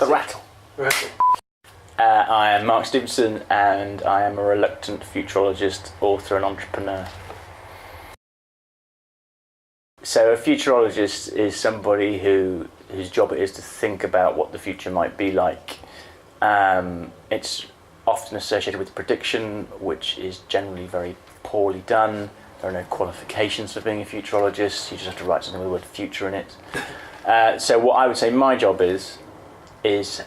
The Rattle. Rattle. I am Mark Stevenson, and I am a reluctant futurologist, author and entrepreneur. So a futurologist is somebody whose job it is to think about what the future might be like. It's often associated with prediction, which is generally very poorly done. There are no qualifications for being a futurologist. You just have to write something with the word future in it. So what I would say my job is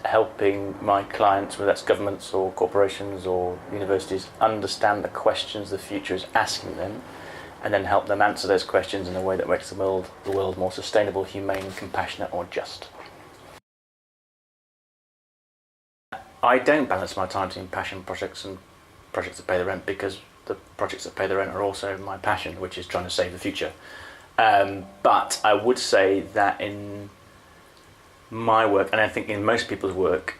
helping my clients, whether that's governments or corporations or universities, understand the questions the future is asking them, and then help them answer those questions in a way that makes the world more sustainable, humane, compassionate, or just. I don't balance my time between passion projects and projects that pay the rent, because the projects that pay the rent are also my passion, which is trying to save the future. But I would say that in my work, and I think in most people's work,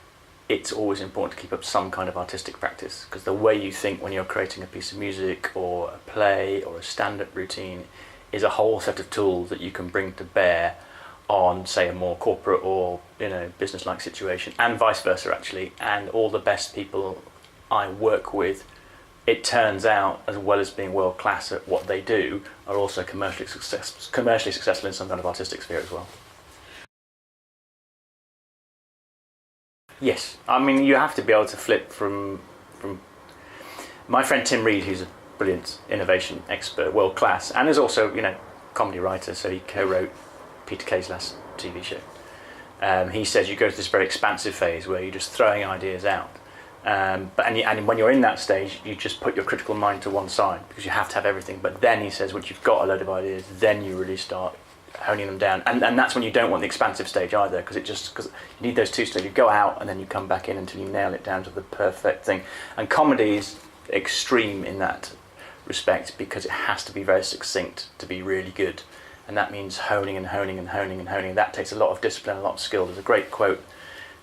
it's always important to keep up some kind of artistic practice, because the way you think when you're creating a piece of music or a play or a stand-up routine is a whole set of tools that you can bring to bear on, say, a more corporate or business-like situation, and vice versa actually. And all the best people I work with, it turns out, as well as being world class at what they do, are also commercially successful in some kind of artistic sphere as well. Yes, I mean, you have to be able to flip from my friend Tim Reed, who's a brilliant innovation expert, world class, and is also comedy writer, so he co-wrote Peter Kay's last TV show. He says you go through this very expansive phase where you're just throwing ideas out, and when you're in that stage, you just put your critical mind to one side because you have to have everything. But then he says once you've got a load of ideas, then you really start honing them down, and that's when you don't want the expansive stage either, because you need those two stages. You go out and then you come back in until you nail it down to the perfect thing. And comedy is extreme in that respect because it has to be very succinct to be really good, and that means honing and honing and honing and honing. That takes a lot of discipline, a lot of skill. There's a great quote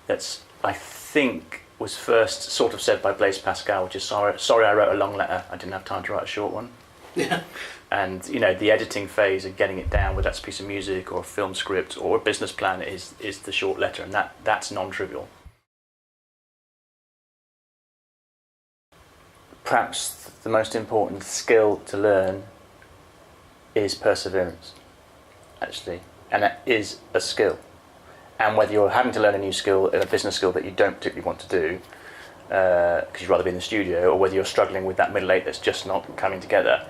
that's, I think, was first sort of said by Blaise Pascal, which is sorry I wrote a long letter, I didn't have time to write a short one. Yeah. And the editing phase of getting it down, whether that's a piece of music or a film script or a business plan, is the short letter, and that's non-trivial. Perhaps the most important skill to learn is perseverance, actually, and that is a skill. And whether you're having to learn a new skill, a business skill that you don't particularly want to do, because you'd rather be in the studio, or whether you're struggling with that middle eight that's just not coming together,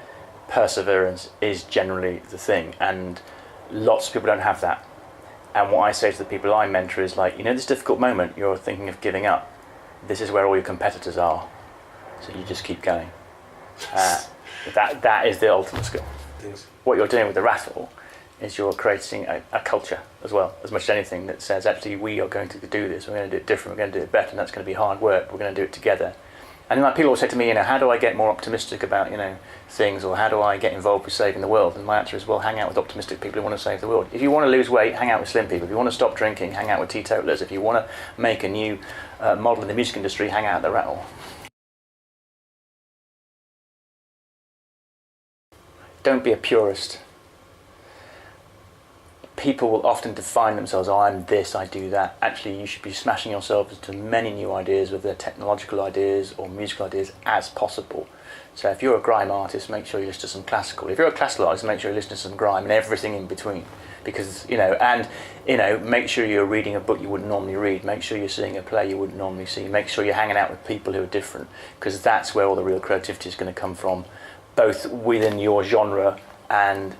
perseverance is generally the thing, and lots of people don't have that. And what I say to the people I mentor is this difficult moment, you're thinking of giving up, this is where all your competitors are, so you just keep going. That is the ultimate skill. Thanks. What you're doing with the Rattle is you're creating a culture as well, as much as anything, that says actually we are going to do this, we're going to do it different, we're going to do it better, and that's going to be hard work, we're going to do it together. And then people always say to me, how do I get more optimistic about things, or how do I get involved with saving the world? And my answer is, well, hang out with optimistic people who want to save the world. If you want to lose weight, hang out with slim people. If you want to stop drinking, hang out with teetotalers. If you want to make a new model in the music industry, hang out at the Rattle. Don't be a purist. People will often define themselves, I'm this, I do that. Actually, you should be smashing yourself into many new ideas, whether they're technological ideas or musical ideas, as possible. So if you're a grime artist, make sure you listen to some classical. If you're a classical artist, make sure you listen to some grime and everything in between. Because, make sure you're reading a book you wouldn't normally read. Make sure you're seeing a play you wouldn't normally see. Make sure you're hanging out with people who are different, because that's where all the real creativity is going to come from, both within your genre and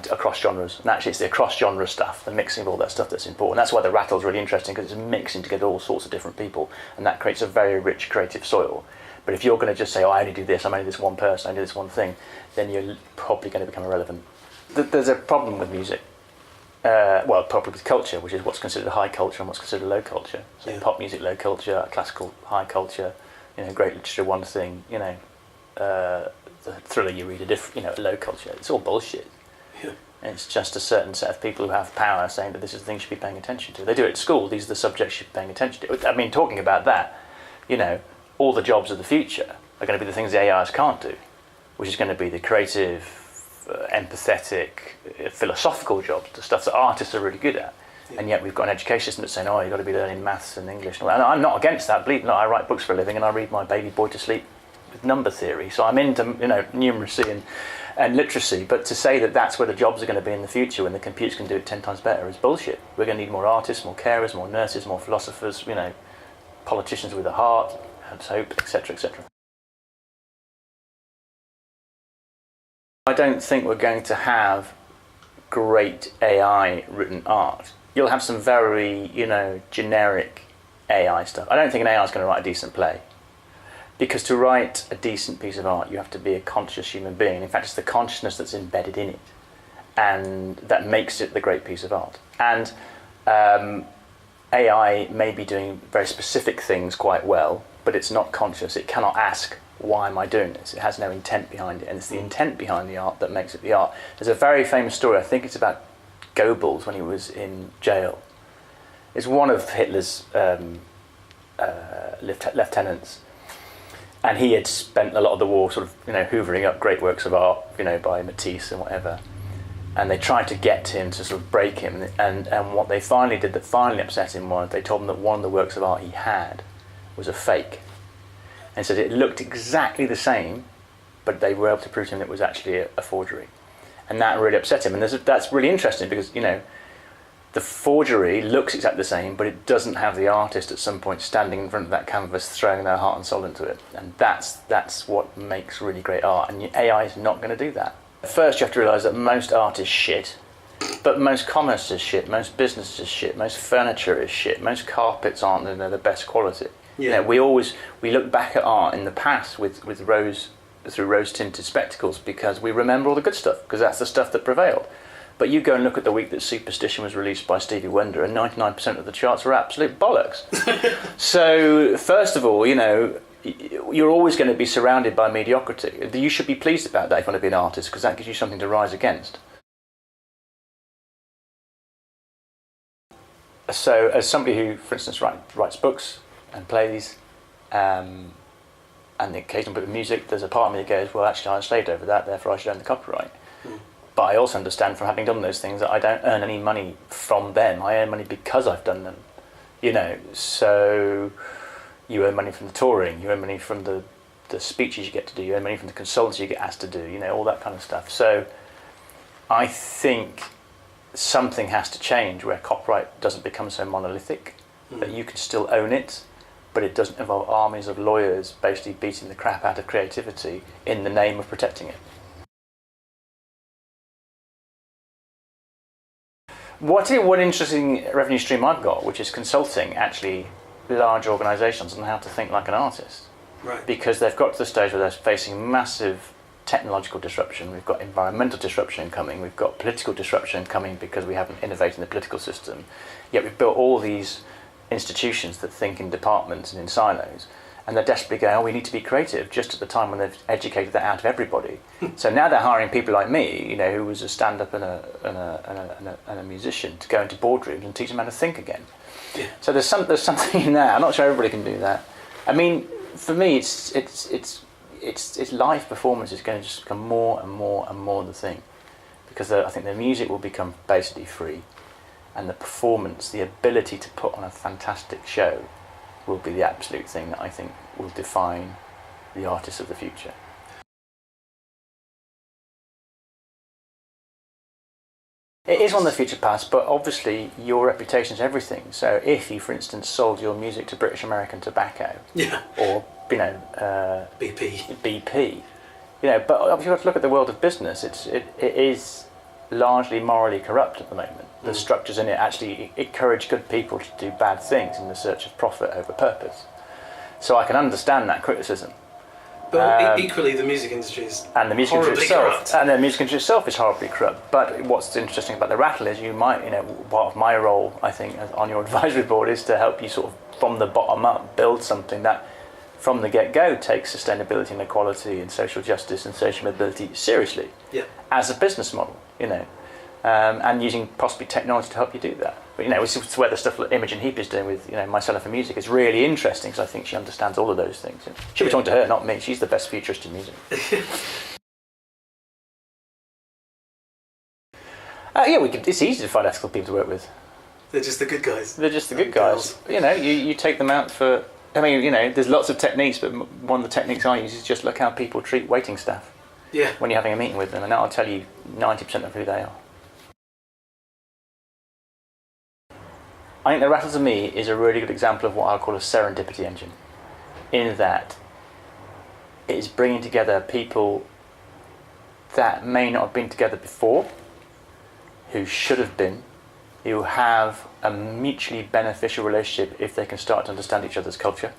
across genres. And actually it's the across genre stuff, the mixing of all that stuff, that's important. That's why the Rattle's really interesting, because it's mixing together all sorts of different people, and that creates a very rich creative soil. But if you're going to just say, I only do this, I'm only this one person, I do this one thing, then you're probably going to become irrelevant. There's a problem with music, probably with culture, which is what's considered high culture and what's considered low culture. So yeah. Pop music, low culture; classical, high culture. Great literature, one thing. The thriller you read, low culture. It's all bullshit. Yeah. It's just a certain set of people who have power saying that this is the thing you should be paying attention to. They do it at school. These are the subjects you should be paying attention to. I mean, talking about that, all the jobs of the future are going to be the things the AIs can't do, which is going to be the creative, empathetic, philosophical jobs, the stuff that artists are really good at. And yet we've got an education system that's saying, oh, you've got to be learning maths and English. And I'm not against that. Believe it or not, I write books for a living and I read my baby boy to sleep with number theory. So I'm into numeracy and literacy. But to say that that's where the jobs are going to be in the future when the computers can do it 10 times better is bullshit. We're going to need more artists, more carers, more nurses, more philosophers, politicians with a heart, let's hope, etc., etc. I don't think we're going to have great AI written art. You'll have some very, generic AI stuff. I don't think an AI is going to write a decent play. Because to write a decent piece of art, you have to be a conscious human being. In fact, it's the consciousness that's embedded in it. And that makes it the great piece of art. And AI may be doing very specific things quite well, but it's not conscious. It cannot ask, why am I doing this? It has no intent behind it. And it's the intent behind the art that makes it the art. There's a very famous story, I think it's about Goebbels when he was in jail. It's one of Hitler's lieutenants. And he had spent a lot of the war sort of, hoovering up great works of art, by Matisse and whatever. And they tried to get him to sort of break him. And what they finally did that finally upset him was they told him that one of the works of art he had was a fake. And said it looked exactly the same, but they were able to prove to him it was actually a forgery. And that really upset him. And that's really interesting because, the forgery looks exactly the same, but it doesn't have the artist at some point standing in front of that canvas, throwing their heart and soul into it. And that's what makes really great art. And AI is not going to do that. First, you have to realise that most art is shit, but most commerce is shit, most business is shit, most furniture is shit, most carpets aren't the best quality. Yeah. We look back at art in the past through rose-tinted spectacles because we remember all the good stuff, because that's the stuff that prevailed. But you go and look at the week that Superstition was released by Stevie Wonder, and 99% of the charts are absolute bollocks. So, first of all, you're always going to be surrounded by mediocrity. You should be pleased about that if you want to be an artist, because that gives you something to rise against. So, as somebody who, for instance, writes books and plays, and the occasional bit of music, there's a part of me that goes, well, actually, I enslaved over that, therefore I should own the copyright. But I also understand from having done those things that I don't earn any money from them. I earn money because I've done them. So you earn money from the touring, you earn money from the speeches you get to do, you earn money from the consultancy you get asked to do, all that kind of stuff. So I think something has to change where copyright doesn't become so monolithic, that you can still own it, but it doesn't involve armies of lawyers basically beating the crap out of creativity in the name of protecting it. One interesting revenue stream I've got, which is consulting actually large organisations on how to think like an artist. Right. Because they've got to the stage where they're facing massive technological disruption, we've got environmental disruption coming, we've got political disruption coming because we haven't innovated in the political system, yet we've built all these institutions that think in departments and in silos, and they're desperately going, we need to be creative, just at the time when they've educated that out of everybody. So now they're hiring people like me, who was a stand-up and a musician, to go into boardrooms and teach them how to think again. Yeah. So there's something in that. I'm not sure everybody can do that. I mean, for me, it's live performance is going to just become more and more and more the thing, because I think the music will become basically free, and the performance, the ability to put on a fantastic show, will be the absolute thing that I think will define the artists of the future. It is one of the future past, but obviously your reputation is everything. So if you, for instance, sold your music to British American Tobacco, or BP, but obviously you have to look at the world of business. It is largely morally corrupt at the moment. The structures in it actually encourage good people to do bad things in the search of profit over purpose. So I can understand that criticism. But equally, the music industry is horribly corrupt. And the music industry itself is horribly corrupt. But what's interesting about the Rattle is part of my role, I think, on your advisory board is to help you sort of, from the bottom up, build something that, from the get-go, takes sustainability and equality and social justice and social mobility seriously as a business model, and using possibly technology to help you do that. But it's where the stuff that Imogen Heap is doing with myself and music is really interesting, because I think she understands all of those things. She'll be talking to her, not me. She's the best futurist in music. It's easy to find ethical people to work with. They're just the good guys. They're just the good guys. Girls. You know, you take them out for... I mean, you know, there's lots of techniques, but one of the techniques I use is just look how people treat waiting staff. Yeah. When you're having a meeting with them, and that'll tell you 90% of who they are. I think the Rattle to me is a really good example of what I call a serendipity engine, in that it is bringing together people that may not have been together before, who should have been, who have a mutually beneficial relationship if they can start to understand each other's culture.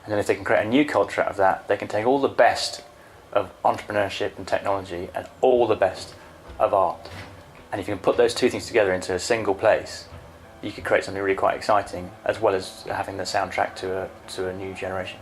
And then if they can create a new culture out of that, they can take all the best of entrepreneurship and technology and all the best of art. And if you can put those two things together into a single place, you could create something really quite exciting, as well as having the soundtrack to a new generation.